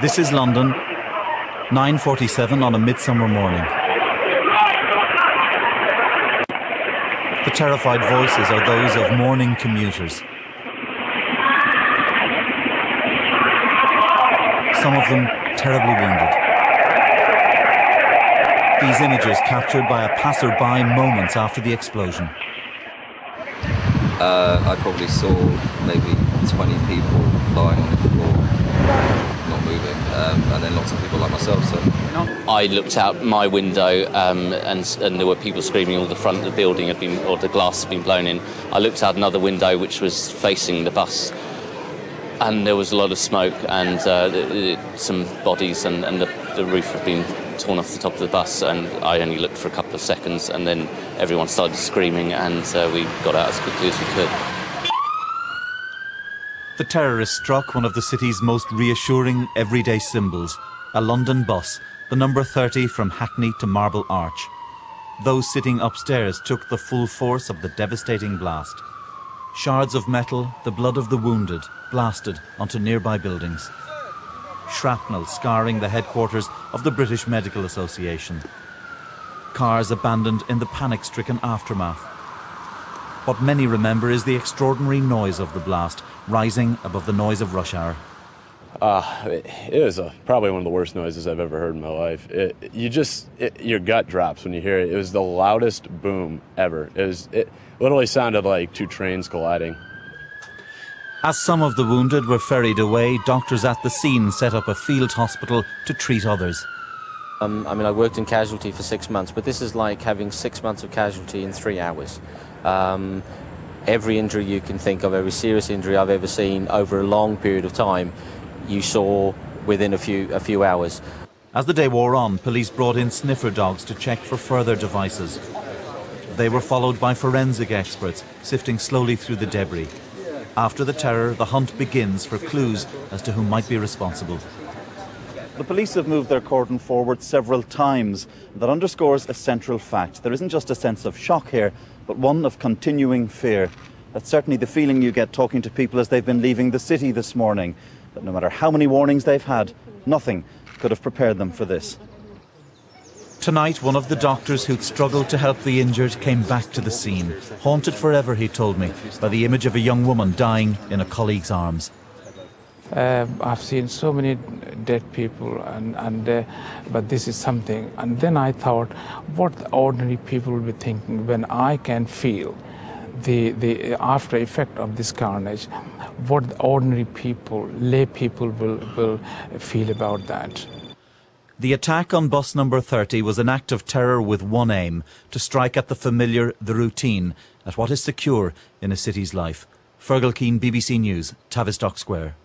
This is London, 9:47 on a midsummer morning. The terrified voices are those of mourning commuters. Some of them terribly wounded. These images captured by a passer-by moments after the explosion. I probably saw maybe 20 people lying on the floor, not moving, and then lots of people like myself. So I looked out my window, and there were people screaming. All the front of the building had been, or the glass had been blown in. I looked out another window which was facing the bus, and there was a lot of smoke and some bodies, and the roof had been torn off the top of the bus, and I only looked for a couple of seconds, and then everyone started screaming, and we got out as quickly as we could. The terrorists struck one of the city's most reassuring everyday symbols, a London bus, the number 30 from Hackney to Marble Arch. Those sitting upstairs took the full force of the devastating blast. Shards of metal, the blood of the wounded, blasted onto nearby buildings. Shrapnel scarring the headquarters of the British Medical Association. Cars abandoned in the panic-stricken aftermath. What many remember is the extraordinary noise of the blast, rising above the noise of rush hour. It was probably one of the worst noises I've ever heard in my life. Your gut drops when you hear it. It was the loudest boom ever. It literally sounded like two trains colliding. As some of the wounded were ferried away, doctors at the scene set up a field hospital to treat others. I worked in casualty for 6 months, but this is like having 6 months of casualty in 3 hours. Every injury you can think of, every serious injury I've ever seen over a long period of time, you saw within a few hours. As the day wore on, police brought in sniffer dogs to check for further devices. They were followed by forensic experts, sifting slowly through the debris. After the terror, the hunt begins for clues as to who might be responsible. The police have moved their cordon forward several times. That underscores a central fact. There isn't just a sense of shock here, but one of continuing fear. That's certainly the feeling you get talking to people as they've been leaving the city this morning. That no matter how many warnings they've had, nothing could have prepared them for this. Tonight, one of the doctors who'd struggled to help the injured came back to the scene. Haunted forever, he told me, by the image of a young woman dying in a colleague's arms. I've seen so many dead people, but this is something. And then I thought, what the ordinary people will be thinking when I can feel the after effect of this carnage, what the ordinary people, lay people will feel about that. The attack on bus number 30 was an act of terror with one aim, to strike at the familiar, the routine, at what is secure in a city's life. Fergal Keane, BBC News, Tavistock Square.